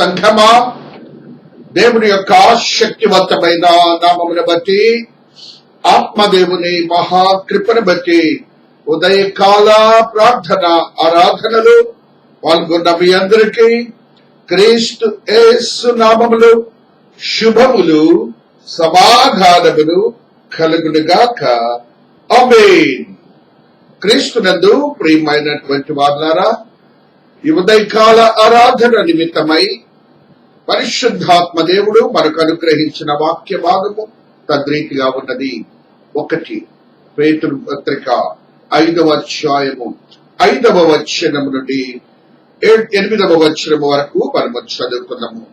సంఘమా, దేవుని యొక్క శక్తివంతమైన నామమును బట్టి, ఆత్మదేవుని మహాకృపను బట్టి ఉదయకాల ప్రార్థన ఆరాధనలు పాల్గొన్న మీ అందరికీ క్రీస్తు యేసు నామములు శుభములు సమాధానములు కలుగునుగాక. ఆమేన్. క్రీస్తునందు ప్రియమైనటువంటి వారులారా, ఈ ఉదయకాల ఆరాధన నిమిత్తమై పరిశుద్ధాత్మ దేవుడు మనకు అనుగ్రహించిన వాక్య భాగము తద్రీతిగా ఉన్నది. 1 పేతురు పత్రిక 5వ అధ్యాయము 5వ వచనం నుండి 8వ వచనం వరకు మనము చదువుకున్నాము.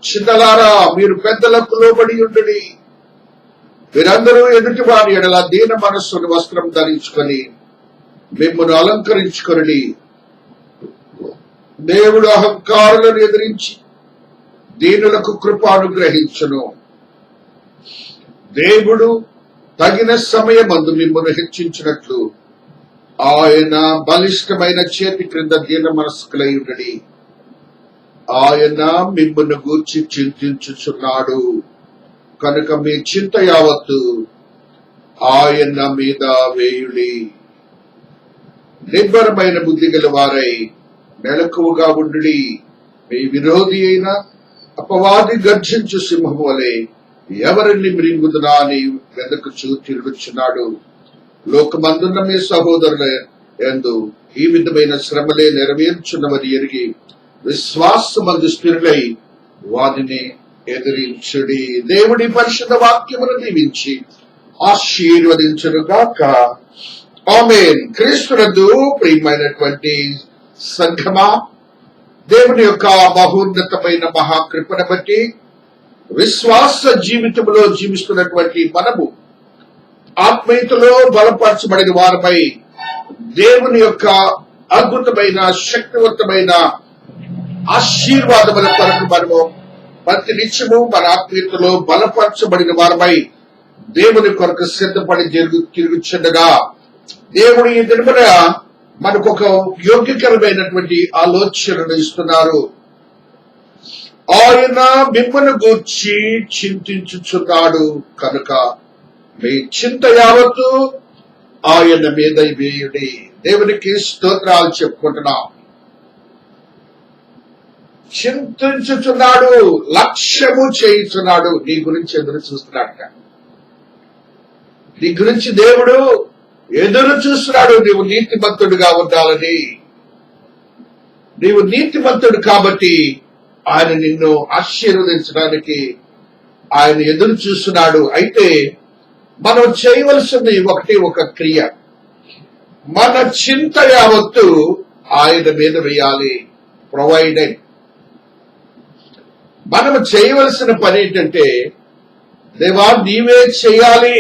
చిన్నలారా మీరు పెద్దలకు లోబడి ఉండుడి. మీరందరూ ఎదుటి వారి ఎడల దీన మనస్సును వస్త్రం ధరించుకొని మిమ్మల్ని అలంకరించుకొని, దేవుడు అహంకారులను ఎదిరించి దీనులకు కృప అనుగ్రహించును. దేవుడు తగిన సమయమందు మిమ్మల్ని హెచ్చించినట్లు ఆయన బలిష్టమైన చేతి క్రింద దీన మనస్కులై ఉండడి. ఆయన మిమ్మల్ని గూర్చి చింతించుచున్నాడు కనుక మీ చింత యావత్తు ఆయన మీద వేయుడి. నిబ్బరమైన బుద్ధి గల వారై మెలకువగా ఉండుడి. మీ విరోధి అయిన అపవాది గర్జించు సింహం వలె ఎవరిని మృంగుదునా అని వెదకుచూ తిరుగుచున్నాడు. లోకమందున్న మీ సహోదరుల యందు ఈ విధమైన శ్రమలే నెరవేర్చున్నవని ఎరిగి విశ్వాసమందు స్థిరులై వారిని ఎదిరించుడి. దేవుడి పరిశుద్ధ వాక్యమును దీవించి ఆశీర్వదించునుగాక. ఆమేన్. క్రీస్తునందు ప్రియమైనటువంటి సంఘమా, దేవుని యొక్క మహోన్నతమైన మహాకృపను బట్టి విశ్వాస జీవితంలో జీవిస్తున్నటువంటి మనము ఆత్మీయతలో బలపరచబడిన వారిపై దేవుని యొక్క అద్భుతమైన శక్తివంతమైన ఆశీర్వాదముల కొరకు మనము ప్రతి నిత్యము మన ఆత్మీయతలో బలపరచబడిన వారిపై దేవుని కొరకు సిద్ధపడి తిరుగుచుండగా, దేవుడు ఈ దినమున మనకు ఒక యోగ్యకరమైనటువంటి ఆలోచనను ఇస్తున్నారు. ఆయన మిమ్మల్ని గూర్చి చింతించుచున్నాడు కనుక మీ చింత యావత్తు ఆయన మీద వేయుడి. దేవునికి స్తోత్రాలు చెప్పుకుంటున్నాం. చింతించుచున్నాడు, లక్ష్యము చేయుచున్నాడు. నీ గురించి ఎదురు చూస్తున్నాడట. నీ గురించి దేవుడు ఎదురు చూస్తున్నాడు. నీవు నీతిమంతుడిగా ఉండాలని. నీవు నీతిమంతుడు కాబట్టి ఆయన నిన్ను ఆశీర్వదించడానికి ఆయన ఎదురు చూస్తున్నాడు. అయితే మనం చేయవలసింది ఒక క్రియ. మన చింత యావత్తు ఆయన మీద వేయాలి. ప్రొవైడెడ్. మనము చేయవలసిన పని ఏంటంటే, దేవా నీవే చేయాలి.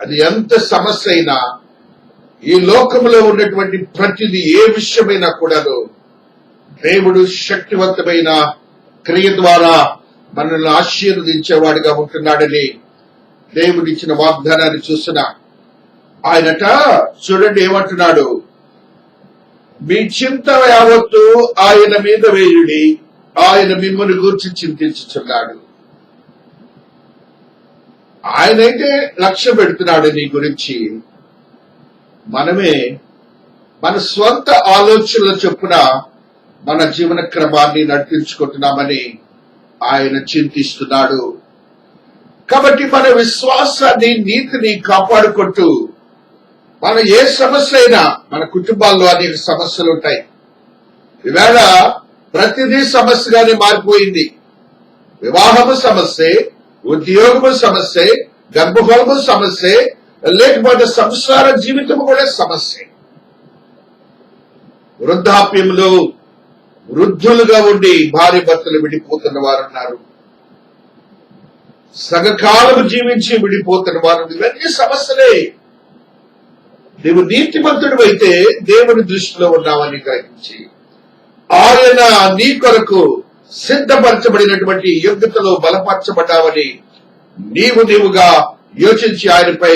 అది ఎంత సమస్య అయినా, ఈ లోకంలో ఉన్నటువంటి ప్రతిదీ ఏ విషయమైనా కూడాను దేవుడు శక్తివంతమైన క్రియ ద్వారా మనల్ని ఆశీర్వదించేవాడిగా ఉంటున్నాడని దేవుడు ఇచ్చిన వాగ్దానాన్ని చూస్తున్నా. ఆయనట చూడండి ఏమంటున్నాడు, మీ చింత యావత్తు ఆయన మీద వేయుడి, ఆయన మిమ్మల్ని గూర్చి చింతించుచున్నాడు. ఆయనైతే లక్ష్య పెడుతున్నాడు నీ గురించి. మనమే మన స్వంత ఆలోచనల చొప్పున మన జీవన క్రమాన్ని నడిపించుకుంటున్నామని ఆయన చింతిస్తున్నాడు. కాబట్టి మన విశ్వాసాన్ని, నీతిని కాపాడుకుంటూ మన ఏ సమస్య అయినా, మన కుటుంబాల్లో అనేక సమస్యలు ఉంటాయి. ఈవేళ ప్రతిదీ సమస్యగానే మారిపోయింది. వివాహము సమస్యే, ఉద్యోగము సమస్య, గర్భఫలము సమస్య, లేకపోతే సంసార జీవితము కూడా సమస్య. వృద్ధాప్యంలో వృద్ధులుగా ఉండి భార్య భర్తలు విడిపోతున్న వారు ఉన్నారు. సగకాలము జీవించి విడిపోతున్న వారు. ఇవన్నీ సమస్యలే. నీవు నీతిమంతుడు అయితే దేవుని దృష్టిలో ఉన్నావని గ్రహించి ఆయన నీ కొరకు సిద్ధపరచబడినటువంటి యోగ్యతలో బలపరచబడ్డావని నీవుగా యోచించి ఆయనపై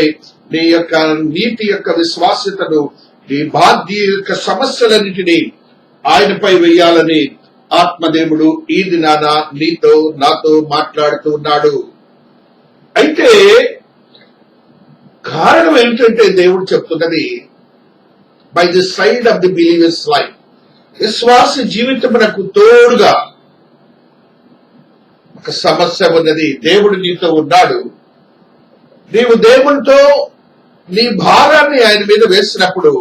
నీ యొక్క నీతి యొక్క విశ్వాసతను, నీ బాధ్య యొక్క సమస్యలన్నిటినీ ఆయనపై వెయ్యాలని ఆత్మదేవుడు ఈ దినాన నీతో నాతో మాట్లాడుతూ ఉన్నాడు. అయితే కారణం ఏమిటంటే దేవుడు చెప్తున్నది, by the side of the believers life, విశ్వాస జీవితమునకు తోడుగా ఒక సమస్య ఉన్నది. దేవుడు నీతో ఉన్నాడు. నీవు దేవునితో నీ భారాన్ని ఆయన మీద వేసినప్పుడు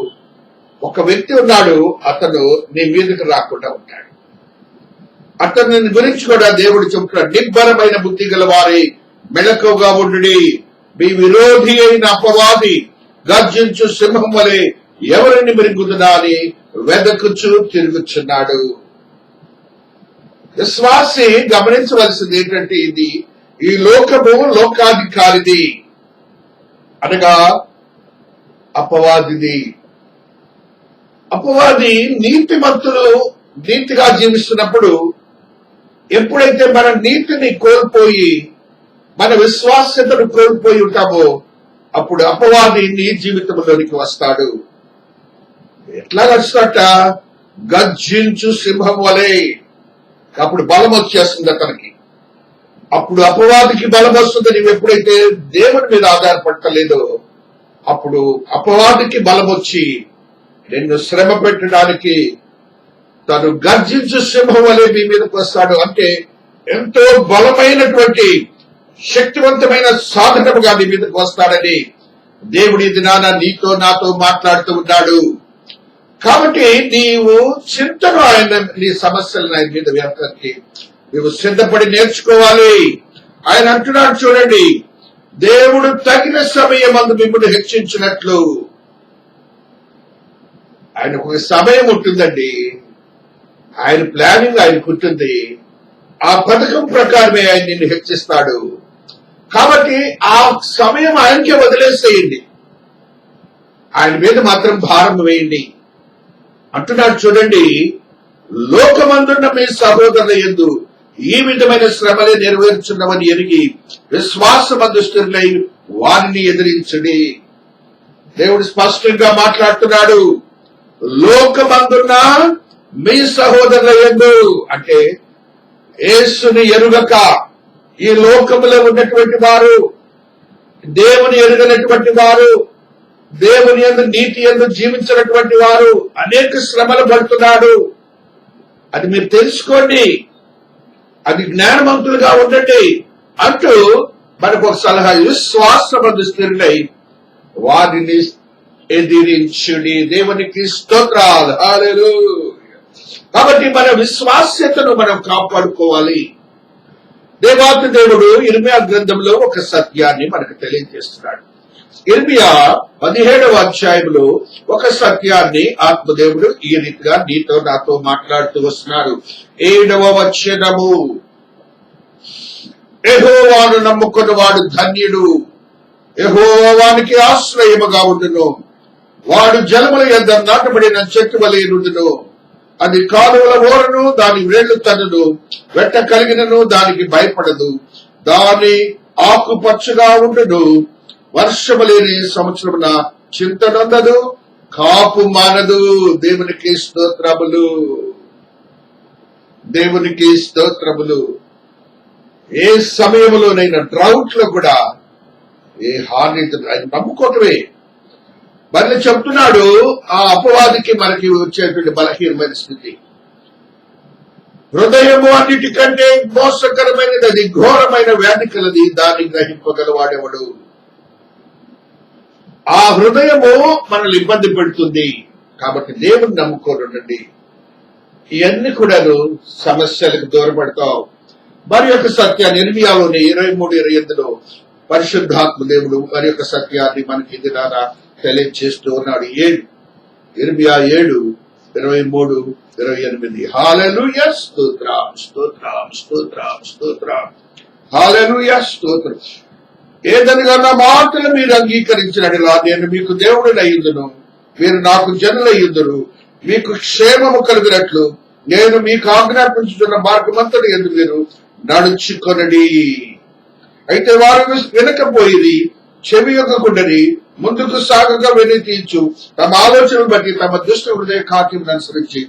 ఒక వ్యక్తి ఉన్నాడు, అతను నీ మీదకి రాకుండా ఉంటాడు. అతని గురించి కూడా దేవుడు చెప్తున్నాడు, నిబ్బరమైన బుద్ధి గల వారి మెలకువగా ఉండుడి, మీ విరోధి అయిన అపవాది గర్జించు సింహం వలె ఎవరిని మిరుగుతుందా అని వెదకుచు తిరుగుచున్నాడు. విశ్వాసి గమనించవలసింది ఏంటంటే, ఇది ఈ లోకము లోకాధికారిది, అనగా అపవాదిది. అపవాది నీతిమంతులు నీతిగా జీవిస్తున్నప్పుడు, ఎప్పుడైతే మన నీతిని కోల్పోయి మన విశ్వాస్యతను కోల్పోయి ఉంటామో అప్పుడు అపవాది నీ జీవితంలోనికి వస్తాడు. ఎట్లా వస్తాట? గర్జించు సింహం వలె. అప్పుడు బలం వచ్చేస్తుంది అతనికి. అప్పుడు అపవాదికి బలం వస్తుంది. నువ్వు ఎప్పుడైతే దేవుని మీద ఆధారపడతలేదో అప్పుడు అపవాదికి బలం వచ్చి నిన్ను శ్రమ పెట్టడానికి తను గర్జించు సింహం వలె మీ మీదకి వస్తాడు. అంటే ఎంతో బలమైనటువంటి శక్తివంతమైన సాధనముగా నీ మీదకి వస్తాడని దేవుడి దినాన నీతో నాతో మాట్లాడుతూ ఉన్నాడు. కాబట్టి నీవు చింతను ఆయన, నీ సమస్యలను ఆయన మీద వేయడానికి నీవు సిద్ధపడి నేర్చుకోవాలి. ఆయన అంటున్నాడు చూడండి, దేవుడు తగిన సమయమందు మిమ్మల్ని హెచ్చించినట్లు. ఆయనకు ఒక సమయం ఉంటుందండి, ఆయన ప్లానింగ్ ఆయనకు ఉంటుంది. ఆ పథకం ప్రకారమే ఆయన నిన్ను హెచ్చిస్తాడు. కాబట్టి ఆ సమయం ఆయనకే వదిలేసేయండి, ఆయన మీద మాత్రం భారం వేయండి. అంటున్నాడు చూడండి, లోకమందున్న మీ సహోదరుల యందు ఈ విధమైన శ్రమలే నెరవేర్చున్నామని ఎరిగి విశ్వాసమందు స్థిరులై వారిని ఎదిరించుడి. దేవుడు స్పష్టంగా మాట్లాడుతున్నాడు, లోకమందున్న మీ సహోదరుల యందు అంటే యేసుని ఎరుగక ఈ లోకములో ఉన్నటువంటి వారు, దేవుని ఎరుగనటువంటి వారు, దేవుని యందు నీతి యందు జీవించినటువంటి వారు అనేక శ్రమలు పడుతున్నాడు. అది మీరు తెలుసుకోండి, అది జ్ఞానవంతులుగా ఉండండి అంటూ మనకు ఒక సలహా. విశ్వాసమందు స్థిరులై వారిని ఎదిరించుడి. దేవునికి స్తోత్రాలు. హల్లెలూయా. కాబట్టి మన విశ్వాస్యతను మనం కాపాడుకోవాలి. దేవాతి దేవుడు ఇర్మియా గ్రంథంలో ఒక సత్యాన్ని మనకు తెలియజేస్తున్నాడు. ఇర్మియా 17వ అధ్యాయంలో ఒక సత్యాన్ని ఆత్మదేవుడు ఈ రీతిగా నీతో నాతో మాట్లాడుతూ వస్తున్నారు. 7వ వచనము, యెహోవాను నమ్ముకున్నవాడు ధన్యుడు, యెహోవానికి ఆశ్రయముగా ఉండును. వాడు జలముల యొద్ద నాటబడిన చెట్టు వలె నుండును. అది కాలువల ఓరను, దాని వేళ్లు తన్నును, వెట్ట కలిగినను దానికి భయపడదు. దాని ఆకుపచ్చగా ఉండును. వర్షము లేని సంవత్సరమున చింతనొందదు, కాపు మానదు. దేవునికి స్తోత్రములు, దేవునికి స్తోత్రములు. ఏ సమయంలోనైనా డ్రౌట్ లో కూడా ఏ హాని ఆయన నమ్ముకోవటమే. మరి చెప్తున్నాడు, ఆ అపవాదికి మనకి వచ్చేటువంటి బలహీనమైన స్థితి, హృదయము అన్నిటికంటే మోసకరమైనది, అది ఘోరమైన వ్యాధి కలది, దాన్ని గ్రహింపగలవాడెవడు. ఆ హృదయము మనల్ని ఇబ్బంది పెడుతుంది. కాబట్టి దేవుని నమ్ముకోనండి. ఇవన్నీ కూడా సమస్యలకు దూరపడతావు. మరి యొక్క సత్యాన్ని ఇర్మియాలోని 23:28లో పరిశుద్ధాత్మ దేవుడు మరి యొక్క సత్యాన్ని మనకి దినాన తెలియజేస్తూ ఉన్నాడు. ఇర్మియా 7:23-28. హల్లెలూయా, స్తోత్రం స్తోత్రం స్తోత్రం స్తోత్రం. హల్లెలూయా, స్తోత్రం. ఏదనగా నా మాటలు మీరు అంగీకరించినట్లా నేను మీకు దేవుడినయ్యుందును, మీరు నాకు జనులయ్యుందురు. మీకు క్షేమము కలిగినట్లు నేను మీకు ఆజ్ఞాపించుతున్న మార్గమంతటి యందు మీరు నడుచుకొనడి. అయితే వారు వినకపోయి చెవి యొక్కకుండని ముందుకు సాగగా వెనుతీర్చు తమ ఆలోచనలు బట్టి తమ దుష్ట హృదయ కాకిని అనుసరించి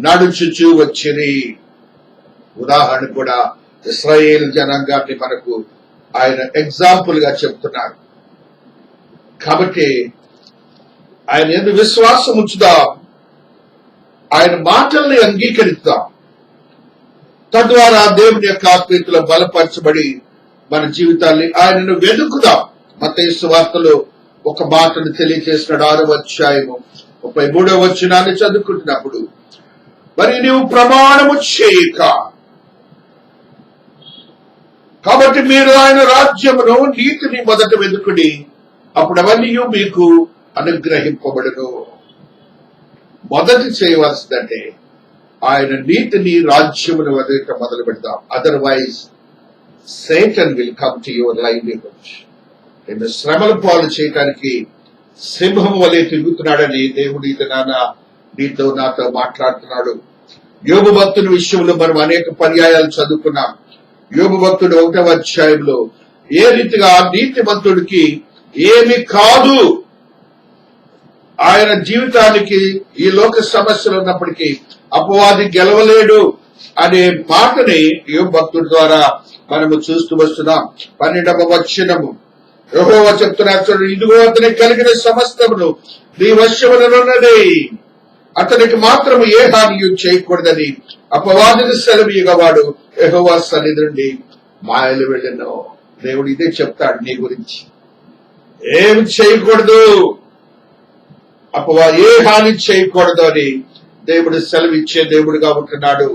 నడుచుచూ వచ్చిరి. ఉదాహరణ కూడా ఇశ్రాయేల్ జనాంగాన్ని మనకు ఆయన ఎగ్జాంపుల్ గా చెప్తున్నారు. కాబట్టి ఆయన యందు విశ్వాసం ఉంచుదాం, ఆయన మాటల్ని అంగీకరిద్దాం. తద్వారా దేవుని యొక్క ఆత్మీయతలో బలపరచబడి మన జీవితాన్ని ఆయనను వెతుకుదాం. మత్తయి సువార్తలో ఒక మాటను తెలియజేసినాడు. 6వ అధ్యాయము 33వ వచనాన్ని చదువుకుంటున్నప్పుడు, మరి నీవు ప్రమాణము చేయక, కాబట్టి మీరు ఆయన రాజ్యమును నీతిని మొదట వెతుకుడి, అప్పుడు అవన్నీ మీకు అనుగ్రహింపబడును. మొదటి చేయవలసిందంటే ఆయన నీతిని రాజ్యమును వెతక మొదలు పెడతాం. Otherwise Satan will come to your livelihood. నిన్ను శ్రమల పాలు చేయడానికి సింహం వలె తిరుగుతున్నాడని దేవుడు ఇది నీతో నాతో మాట్లాడుతున్నాడు. యోబు భక్తుని విషయంలో మనం అనేక పర్యాయాలు చదువుకున్నాం. యోబు భక్తుడు 1వ అధ్యాయంలో ఏ రీతిగా నీతిమంతుడికి ఏమి కాదు, ఆయన జీవితానికి ఈ లోక సమస్యలు ఉన్నప్పటికీ అపవాది గెలవలేడు అనే మాటని యోబు భక్తుడి ద్వారా మనము చూస్తూ వస్తున్నాం. 12వ వచనము యెహోవా చెప్తున్నాడు, ఇదిగో అతనికి కలిగిన సమస్తమును నీ వశములోనున్నది, అతనికి మాత్రము ఏ హాని చేయకూడదని అపవాదిని సెలవీయగవాడు యెహోవా సన్నిధి నుండి మాయలు వెళ్ళను. దేవుడు ఇదే చెప్తాడు నీ గురించి. ఏమి చేయకూడదు, ఏ హాని చేయకూడదు అని దేవుడు సెలవిచ్చే దేవుడుగా ఉంటున్నాడు.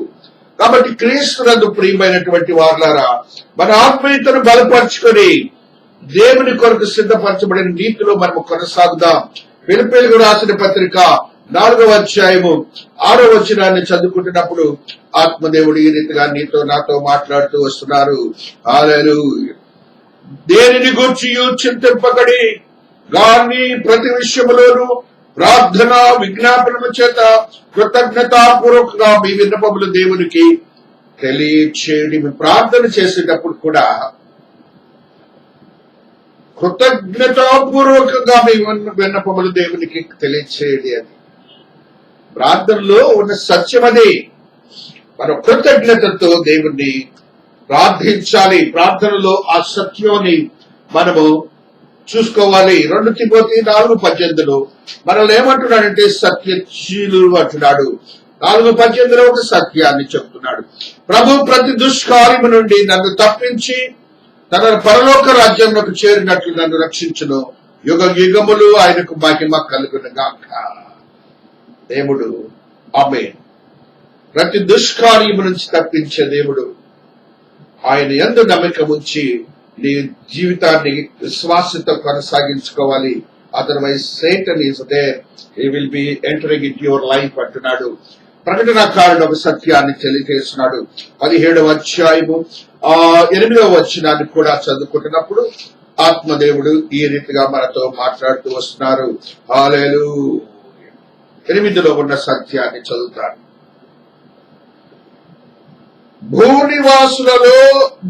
కాబట్టి క్రీస్తునందు ప్రియమైనటువంటి వారులారా, మన ఆత్మీయతను బలపరుచుకొని దేవుని కొరకు సిద్ధపరచబడిన నీతిలో మనము కొనసాగుదాం. ఫిలిప్పీయులకు రాసిన పత్రిక 4వ అధ్యాయము 6వ వచనాన్ని చదువుకుంటున్నప్పుడు ఆత్మదేవుడు ఈ రీతిగా నీతో నాతో మాట్లాడుతూ వస్తున్నారు. హల్లెలూయా. దేనిని గూర్చి చింతింపకడి, గాని ప్రతి విషయములోను ప్రార్థన విజ్ఞాపనల చేత కృతజ్ఞతాపూర్వకంగా మీ విన్నపములు దేవునికి తెలియచేయండి. మీ ప్రార్థన చేసేటప్పుడు కూడా కృతజ్ఞతాపూర్వకంగా మీ విన్నపములు దేవునికి తెలియచేయండి అని. ప్రార్థనలో ఉన్న సత్యం అది. మనం కృతజ్ఞతతో దేవుణ్ణి ప్రార్థించాలి. ప్రార్థనలో ఆ సత్యాన్ని మనము చూసుకోవాలి. 2 తిమోతి 4:18 మనల్ని ఏమంటున్నాడంటే సత్యశీలు అంటున్నాడు. 4:18 ఒక సత్యాన్ని చెప్తున్నాడు. ప్రభు ప్రతి దుష్కార్యము నుండి నన్ను తప్పించి తన పరలోక రాజ్యంలోకి చేరినట్లు నన్ను రక్షించును. యుగ యుగములు ఆయనకు మహిమ కలుగును గాక. దేవుడు ఆమేన్. ప్రతి దుష్కార్యము నుంచి తప్పించే దేవుడు. ఆయన యందు నమ్మకం ఉంచి నీ జీవితాన్ని విశ్వాసంతో కొనసాగించుకోవాలి. Otherwise Satan is there, he will be entering in your life అంటున్నాడు. ప్రకటనకారుడు ఒక సత్యాన్ని తెలియజేస్తున్నాడు. 17వ అధ్యాయము 8వ వచనాన్ని కూడా చదువుకుంటున్నప్పుడు ఆత్మదేవుడు ఈ రీతిగా మనతో మాట్లాడుతూ వస్తున్నారు. హల్లెలూయా. 8లో ఉన్న సత్యాన్ని చదువుతాను. భూనివాసులలో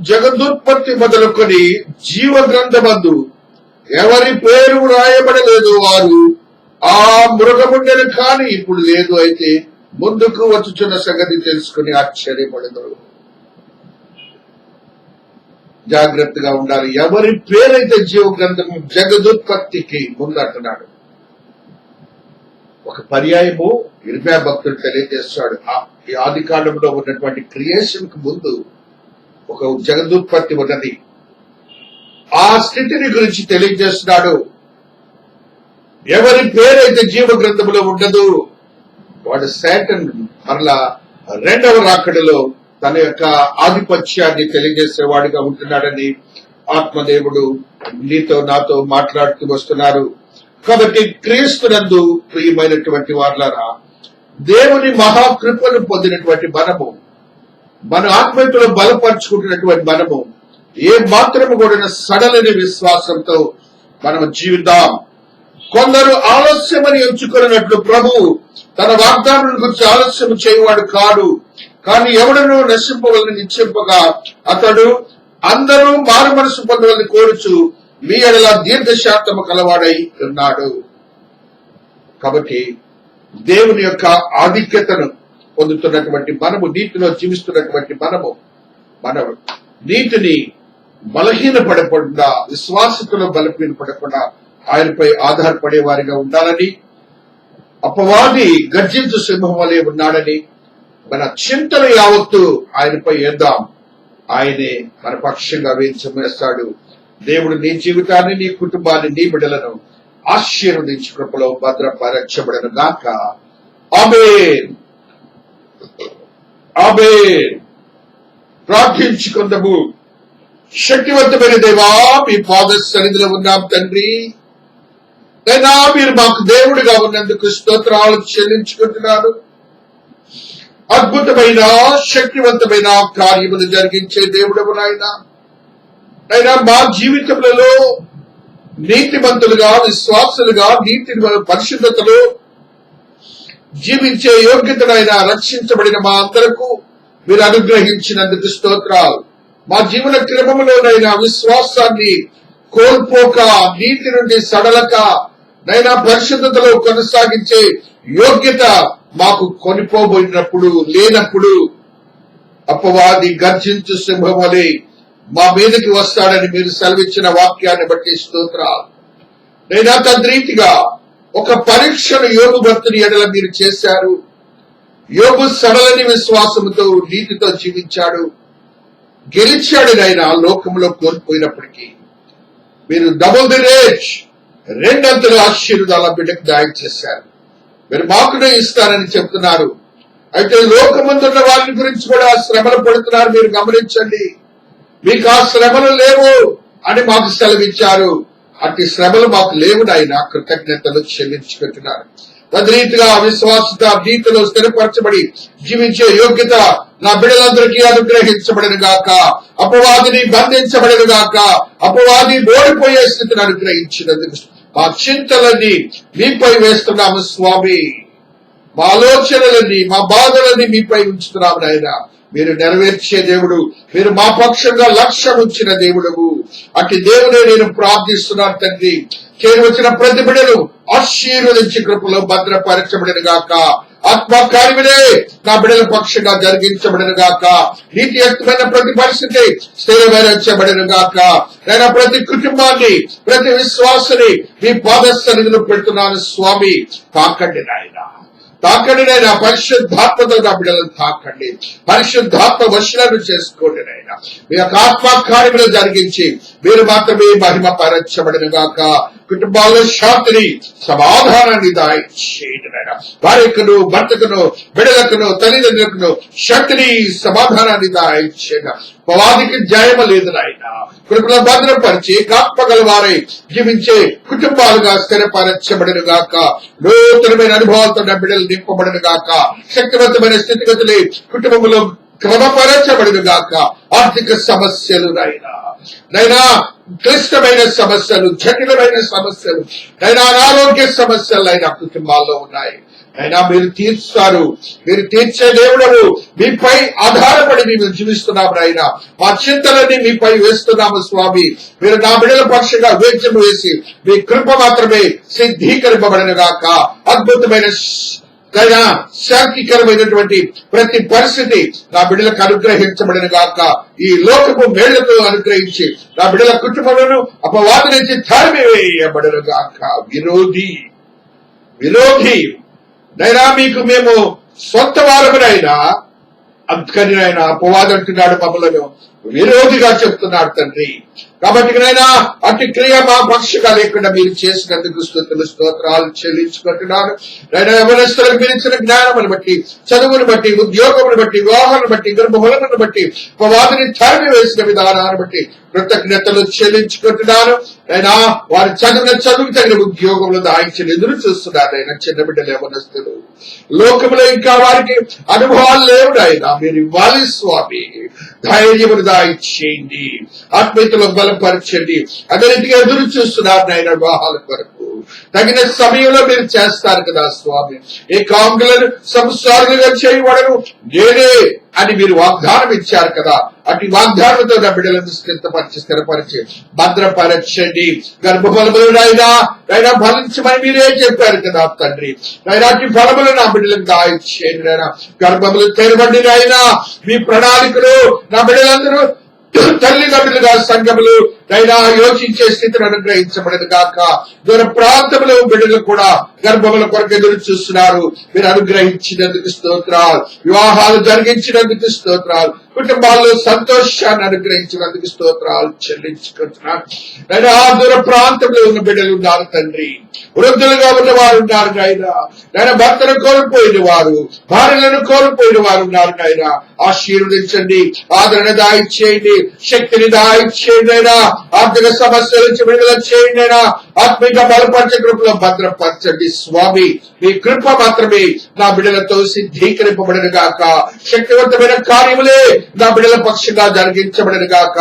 జగదుత్పత్తి మొదలుకొని జీవ గ్రంథమందు ఎవరి పేరు రాయబడలేదు వారు ఆ మృగముండెను కాని ఇప్పుడు లేదు, అయితే ముందుకు వచ్చుచున్న సంగతి తెలుసుకుని ఆశ్చర్యపడదు. జాగ్రత్తగా ఉండాలి. ఎవరి పేరైతే జీవ గ్రంథం జగదుత్పత్తికి ముందు అంటున్నాడు. ఒక పర్యాయము ఇర్మియా భక్తుడు తెలియజేస్తాడు. ఈ ఆది కాండంలో ఉన్నటువంటి క్రియేషన్ కు ముందు ఒక జగదుత్పత్తి ఉన్నది. ఆ స్థితిని గురించి తెలియజేస్తున్నాడు. ఎవరి పేరైతే జీవ గ్రంథంలో ఉండదు వాడు శాటన్ మరలా 2వ రాకడలో తన యొక్క ఆధిపత్యాన్ని తెలియజేసేవాడిగా ఉంటున్నాడని ఆత్మదేవుడు నీతో నాతో మాట్లాడుతూ వస్తున్నారు. కాబట్టి క్రీస్తునందు ప్రియమైనటువంటి వారులారా, దేవుని మహాకృపను పొందినటువంటి మనము, మన ఆత్మీయతలో బలపరుచుకుంటున్నటువంటి మనము ఏ మాత్రము కూడా సడలని విశ్వాసంతో మనం జీవిద్దాం. కొందరు ఆలస్యమని ఎంచుకున్నట్లు ప్రభు తన వాగ్దానం గురించి ఆలస్యం చేయవాడు కాడు, కానీ ఎవడను నశింపవలని నిశ్చింపగా అతడు అందరూ మారు మనసు పొందవలని కోరుచు మీ ఎడల దీర్ఘశాంతము కలవాడై ఉన్నాడు. కాబట్టి దేవుని యొక్క ఆధిక్యతను, పొందుతున్నటువంటి మనము, నీతిలో జీవిస్తున్నటువంటి మనము మన నీతిని బలహీనపడకుండా, విశ్వాసకులు బలహీనపడకుండా ఆయనపై ఆధారపడే వారిగా ఉండాలని, అపవాది గర్జించు సింహం వలె ఉన్నాడని మన చింతలు యావత్తు ఆయనపై వేద్దాం. ఆయనే మన పక్షంగా వేస్తాడు. దేవుడు నీ జీవితాన్ని, నీ కుటుంబాన్ని, నీ బిడ్డలను ఆశీర్వదించి కృపలో భద్రపరచబడను గాక. ఆమేన్. ఆమేన్. ప్రార్థించుకుందాము. శక్తివంతమైన దేవా, మీ పాద సన్నిధిలో ఉన్నాం తండ్రి. అయినా మీరు మాకు దేవుడిగా ఉన్నందుకు స్తోత్రాలు చెల్లించుకుంటున్నాను. అద్భుతమైన, శక్తివంతమైన కార్యములు జరిగించే దేవుడవు నాయన. అయినా మా జీవితములలో నీతిమంతులుగా, విశ్వాసులుగా, నీతి పరిశుద్ధతలో జీవించే యోగ్యతనైనా రక్షించబడిన మా అందరకు మీరు అనుగ్రహించినందుకు స్తోత్రాలు. మా జీవన క్రమములోనైనా విశ్వాసాన్ని కోల్పోక, నీతి నుండి సడలక, నైనా పరిశుద్ధతలో కొనసాగించే యోగ్యత మాకు కొనిపోబోయినప్పుడు, లేనప్పుడు అపవాది గర్జించు సింహం వలె మా మీదకి వస్తాడని మీరు సెలవిచ్చిన వాక్యాన్ని బట్టి స్తోత్రాలు. నైనా తద్రీతిగా ఒక పరీక్షను యోగు భక్తుని ఎడల మీరు చేశారు. యోగు సడలని విశ్వాసముతో, నీతితో జీవించాడు, గెలిచాడు. నైనా లోకంలో కోల్పోయినప్పటికీ మీరు డబుల్ ది రేజ్, రెండంతల ఆశీర్వాదాల బిడ్డకు దాయం చేశారు. మీరు మాకునే ఇస్తారని చెప్తున్నారు. అయితే లోకమందున్న వారిని గురించి కూడా శ్రమలు పడుతున్నారు. మీరు గమనించండి. మీకు ఆ శ్రమలు లేవు అని మాకు సెలవిచ్చారు. అట్టి శ్రమలు మాకు లేవు నాయన. కృతజ్ఞతలు చెల్లించుకుంటున్నారు. తద్రీతిగా విశ్వాసత, నీతిలో స్థిరపరచబడి జీవించే యోగ్యత నా బిడ్డలందరికీ అనుగ్రహించబడను గాక. అపవాదిని బంధించబడను గాక. అపవాది ఓడిపోయే స్థితిని అనుగ్రహించినందుకు మా చింతలన్నీ మీపై వేస్తున్నాము స్వామి. మా ఆలోచనలన్నీ, మా బాధలన్నీ మీపై ఉంచుతున్నాము నాయన. మీరు నెరవేర్చే దేవుడు, మీరు మా పక్షంగా లక్ష్యం ఉంచిన దేవుడు. అట్టి దేవుడే నేను ప్రార్థిస్తున్నాను తండ్రి. చేరువచ్చిన ప్రతి బిడ్డను ఆశీర్వదించి కృపలో భద్రపరచబడిన గాక. ఆత్మకార్యములే నా బిడ్డల పక్షంగా జరిగించబడిన గాక. నీతియుక్తమైన ప్రతి పరిస్థితి స్థిరపరచబడిన గాక. నేను ప్రతి కుటుంబాన్ని, ప్రతి విశ్వాసని మీ పాద సన్నిధిలో పెడుతున్నాను స్వామి. తాకండి నాయన, తాకండి నాయన. పరిశుద్ధాత్మతో నా బిడ్డలను తాకండి. పరిశుద్ధాత్మ వశులను చేసుకోండి నాయన. మీ యొక్క ఆత్మకార్యములు జరిగించి మీరు మాత్రమే మహిమ పరచబడిన గాక. కుటుంబాల్లో శాంతిని, సమాధానాన్ని దాయిచేయండి నాయన. భార్యకును, భర్తకును, బిడ్డలకును, తల్లిదండ్రులకును శక్తిని, సమాధానాన్ని దాయిచేయండి. పవాదికి జయమ లేదు నాయన. కృపలో భద్రపరిచి ఆత్మగల వారై జీవించే కుటుంబాలుగా స్థిరపరచబడిన గాక. నూతనమైన అనుభవాలతో నా బిడ్డలు నింపబడిన గాక. శక్తివంతమైన స్థితిగతులే కుటుంబంలో క్రమపరచబడిన గాక. ఆర్థిక సమస్యలు నైనా క్లిష్టమైన సమస్యలు, జటిలమైన సమస్యలు, నైనా అనారోగ్య సమస్యలు అయినా కుటుంబాల్లో ఉన్నాయి. అయినా మీరు తీర్చుతారు. మీరు తీర్చే దేవుడు. మీపై ఆధారపడి మేము జీవిస్తున్నాము నాయన. మా చింతలన్నీ మీపై వేస్తున్నాము స్వామి. మీరు నా బిడ్డల పక్షంగా వేద్యం వేసి మీ కృప మాత్రమే సిద్ధీకరింపబడిన గాక. అద్భుతమైన శాంతికరమైనటువంటి ప్రతి పరిస్థితి నా బిడ్డలకు అనుగ్రహించబడిన గాక. ఈ లోకపు మేళ్లతో అనుగ్రహించి నా బిడ్డల కుటుంబాలను అపవాది నుంచి తరిమివేయబడిన గాక. విరోధి నైనా మీకు మేము సొంత వారమునైనా అందుకని ఆయన అపవాది అంటున్నాడు, మమ్మలను విరోధిగా చెప్తున్నాడు తండ్రి. కాబట్టి నైనా అటు క్రియ మా పక్షగా లేకుండా మీరు చేసినందుకు స్తుతులు, స్తోత్రాలు చెల్లించుకుంటున్నాను. నైనా యవనస్తులకు మీరు ఇచ్చిన జ్ఞానమును బట్టి, చదువును బట్టి, ఉద్యోగమును బట్టి, వివాహాన్ని బట్టి, గర్భఫలమును బట్టి, అపవాదిని తరిమి వేసిన విధానాన్ని బట్టి కృతజ్ఞతలు చెల్లించుకుంటున్నాను. అయినా వారి చదువుకు తగిన ఉద్యోగంలో దాయించిన ఎదురు చూస్తున్నారు. అయినా చిన్న బిడ్డలు, యవనస్తులు లోకంలో ఇంకా వారికి అనుభవాలు లేవు. అయినా మీరు ఇవ్వాలి స్వామి. ధైర్యమును దాయిచేయండి, ఆత్మీయతలో బలపరచండి. అదే రీతిగా ఎదురు చూస్తున్నారు నాయన వివాహాల కొరకు. తగిన సమయంలో మీరు చేస్తారు కదా స్వామి. ఈ కాంగులను సంసారులుగా చేయబడను నేనే అని మీరు వాగ్దానం ఇచ్చారు కదా. అటు వాగ్దానంతో నా బిడ్డలను స్థిరపరిచి భద్రపరచండి. గర్భఫలములైనా అయినా ఫలించమని మీరే చెప్పారు కదా తండ్రి. అటు ఫలములు నా బిడ్డలకు దాయిచ్చేయండి. గర్భములు తెరవండి అయినా మీ ప్రణాళికలు నా బిడ్డలందరూ తల్లిదండ్రులుగా సంఘములు అయినా యోచించే స్థితిని అనుగ్రహించబడదు గాక. దూర ప్రాంతంలో బిడ్డలు కూడా గర్భముల కొరకు ఎదురు చూస్తున్నారు. మీరు అనుగ్రహించినందుకు స్తోత్రాలు. వివాహాలు జరిగించినందుకు స్తోత్రాలు. కుటుంబాల్లో సంతోషాన్ని అనుగ్రహించినందుకు స్తోత్రాలు చెల్లించుకుంటున్నారు. అయినా దూర ప్రాంతంలో ఉన్న బిడ్డలు ఉన్నారు తండ్రి. వృద్ధులుగా ఉన్న వారు ఉన్నారు నాయన. భర్తను కోల్పోయిన వారు, భార్యలను కోల్పోయిన వారు ఉన్నారు నాయన. ఆశీర్వదించండి, ఆదరణ దాయిచ్చేయండి, శక్తిని దాయిచ్చేయండి అయినా. ఆర్థిక సమస్యల నుంచి విడుదల చేయండి అయినా. ఆత్మీయ బలపరిచే కృపలో భద్రపరచండి స్వామి. మీ కృప మాత్రమే నా బిడ్డలతో సిద్ధీకరింపబడను గాక. శక్తివంతమైన కార్యములే నా బిడ్డల పక్షంగా జరిగించబడను గాక.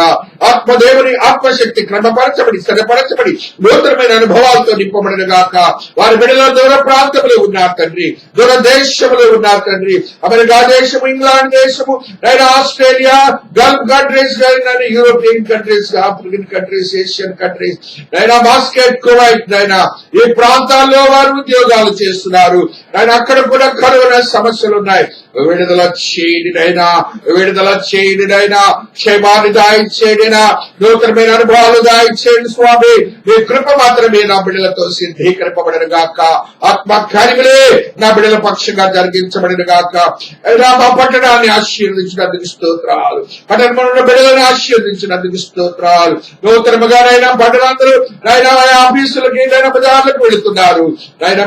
ఆత్మదేవుని ఆత్మశక్తి క్రమపరచబడి స్థిరపరచబడి నూతనమైన అనుభవాలతో నింపబడను గాక. వారి బిడ్డల దూర ప్రాంతంలో ఉన్నారు తండ్రి, దూర దేశంలో ఉన్నారు తండ్రి. అమెరికా దేశము, ఇంగ్లాండ్ దేశము, Australia, Gulf countries, European countries, African countries, Asian countries, basket, Kuwait ఈ ప్రాంతాల్లో వారు ఉద్యోగాలు చేస్తున్నారు. అక్కడ కూడా కరోనా సమస్యలు ఉన్నాయి. విడుదల చేయడినైనా, విడుదల చేయడినైనా, క్షేమాన్ని దాయిచ్చేడినా, నూతనమైన అనుభవాలు దాయిచ్చేయండి స్వామి. మీ కృప మాత్రమే నా బిడ్డలతో సిద్ధీకరింపబడిన గాక. ఆత్మ కార్యములే నా బిడ్డల పక్షంగా జరిగించబడిన గాక. మా పట్టణాన్ని ఆశీర్వదించినందుకు స్తోత్రాలు. పట్టణంలో బిడ్డలను ఆశీర్వదించినందుకు స్తోత్రాలు. నూతనముగానైనా పట్టణాందరూ ఆఫీసులకి బజార్లకు వెళుతున్నారు.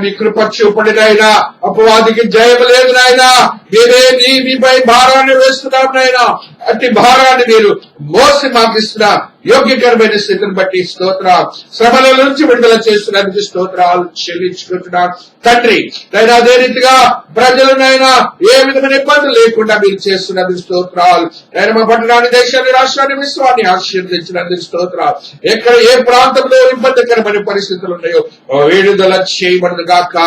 మీ కృప చూపండి నాయనా. అపవాదికి జయం లేదు నాయనా. మీరే మీపై భారాన్ని వేస్తున్నారు నాయనా. అట్టి భారాన్ని మీరు మోసి మాకిస్తున్న యోగ్యకరమైన స్థితిని బట్టి స్తోత్రాలు. శ్రమల నుంచి విడుదల చేస్తున్నందుకు స్తోత్రాలు చెల్లించుకుంటున్నాను తండ్రి. నైనా అదే రీతిగా ప్రజలనైనా ఏ విధమైన ఇబ్బందులు లేకుండా మీరు చేస్తున్నందుకు స్తోత్రాలు. నేను మా పట్టణాన్ని, దేశాన్ని, రాష్ట్రాన్ని, విశ్వాన్ని ఆశీర్వదించినందుకు స్తోత్రాలు. ఎక్కడ ఏ ప్రాంతంలో ఇబ్బందికరమైన పరిస్థితులు ఉన్నాయో విడుదల చేయబడదు గాక.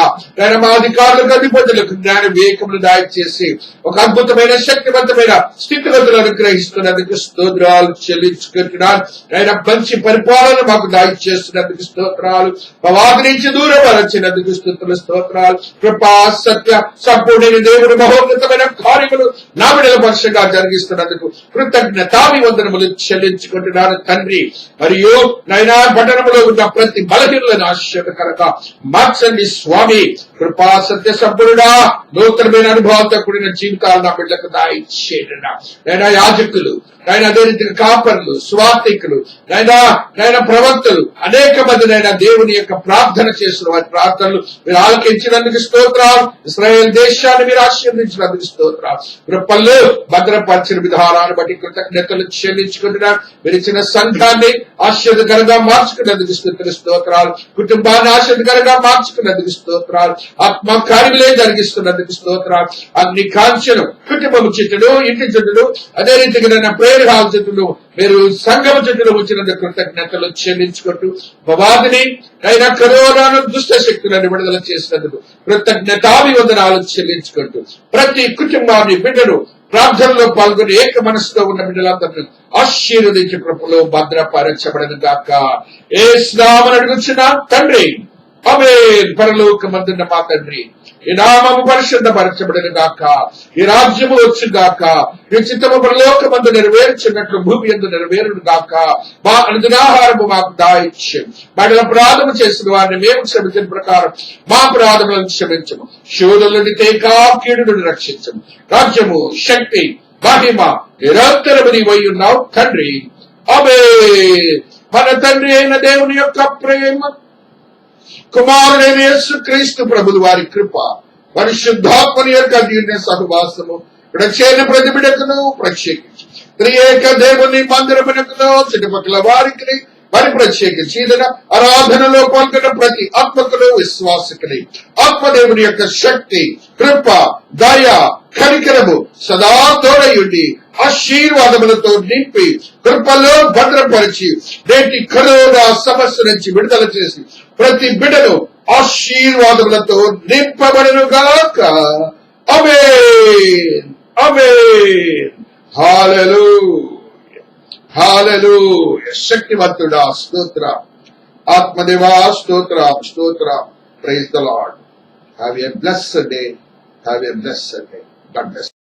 నేను మా అధికారులకు, అధిపతులకు జ్ఞాన వివేకములు దాయిచేసి ఒక అద్భుతమైన శక్తివంతమైన స్థితిగతులు అనుగ్రహిస్తున్నందుకు స్తోత్రాలు చెల్లించుకుంటున్నాను. ఆయన మంచి పరిపాలన మాకు దాయిచేస్తున్నందుకు స్తోత్రాలు. మా వాది నుంచి దూరం వచ్చినందుకు స్తోత్రాలు. కృపా సత్య సంపూర్ణ దేవుడు మహోన్నతమైన కార్యములు నా బిడ్డల పక్షంగా జరిగిస్తున్నందుకు కృతజ్ఞతాభివందనములు చెల్లించుకుంటున్నాను తండ్రి. మరియు నైనా పట్టణంలో ఉన్న ప్రతి బలహీనలను ఆశ్చర్యకరంగా మార్చండి స్వామి. కృపా సత్య సంపూర్ణ నూతనమైన అనుభవాలతో కూడిన జీవితాలు నా బిడ్డలకు దాయిచ్చేయండి. నైనా యాజకులు, ఆయన అదే రీతిగా కాపర్లు, స్వార్థికులు, నైనా ప్రవక్తలు, అనేక మంది నైనా దేవుని యొక్క ప్రార్థన చేసిన వారి ప్రార్థనలు మీరు ఆలకించినందుకు స్తోత్రాలు. ఇశ్రాయేల్ దేశాన్ని మీరు ఆశీర్వదించినందుకు స్తోత్రాలు. కృపల్లో భద్రపరిచిన విధానాన్ని బట్టి కృతజ్ఞతలు చెల్లించుకుంటున్నారు. మీరు ఇచ్చిన సంఘాన్ని ఆశీర్వదకరంగా మార్చుకున్నందుకు స్తోత్రాలు. కుటుంబాన్ని ఆశీర్వదకరంగా మార్చుకున్నందుకు స్తోత్రాలు. ఆత్మ కార్యములే జరిగిస్తున్నందుకు స్తోత్రాలు. అన్ని కాంక్షలు, కుటుంబం చుట్టూ, ఇంటి చుట్టూ, అదే రీతిగా ప్రేయర్ హాల్ చుట్టూ, మీరు సంఘం చుట్టూ వచ్చినందుకు కృతజ్ఞతలు చెల్లించుకుంటూ భవాదిని అయినా కరోనాను దుష్ట శక్తులను విడుదల చేసినందుకు కృతజ్ఞతాభివందనాలు చెల్లించుకుంటూ ప్రతి కుటుంబాన్ని, బిడ్డను ప్రార్థనలో పాల్గొని ఏక మనసుతో ఉన్న బిడ్డలందరినీ ఆశీర్వదించి కృపలో భద్రపరచబడను గాక. ఏ స్నామని అడుగుచున్నా తండ్రి. ఆమేన్. పరలోకమందున్న మా తండ్రి, ఈ నామము పరిశుద్ధపరచబడను గాక. ఈ రాజ్యము వచ్చు గాక. ఈ చిత్తము పరలోకమందు నెరవేర్చినట్లు భూమి యందు నెరవేరును గాక. మా అనుదినాహారము మాకు దాయిచ్యం. వాటి అపరాధము చేసిన వారిని మేము క్షమించిన ప్రకారం మా అపరాధములను క్షమించము. శోధులని తేకా కీడు నుండి రక్షించము. రాజ్యము, శక్తి, మహిమ నిరంతరము నీవై ఉన్నావు తండ్రి. ఆమేన్. మన తండ్రి అయిన దేవుని యొక్క ప్రేమ, కుమారుడైన యేసు క్రీస్తు ప్రభులు వారి కృప, పరిశుద్ధాత్మని యొక్క అన్యోన్య సహవాసము ఇక్కడ చేరిన ప్రతి బిడ్డకును ప్రత్యేకించి త్రియేక దేవుని మందిరమునకును చుట్టుపక్కల వారికి మరి ప్రత్యేకించి ఏదైనా ఆరాధనలో పాల్గొన్న ప్రతి ఆత్మకులు, విశ్వాసకుని ఆత్మదేవుని యొక్క శక్తి, కృప, దయ, కనికరము సదా తోడయుండి ఆశీర్వాదములతో నింపి కృపలో భద్రపరిచి నేటి కరోనా సమస్య నుంచి విడుదల చేసి ప్రతి బిడ్డను ఆశీర్వాదములతో నింపబడును గాక. ఆమేన్ ఆమేన్. హల్లెలూయా హల్లెలూయా. శక్తివంతుడా స్తోత్రం, ఆత్మదేవా స్తోత్రం స్తోత్రం. Praise the lord. Have a blessed day. Have a blessed day. God bless.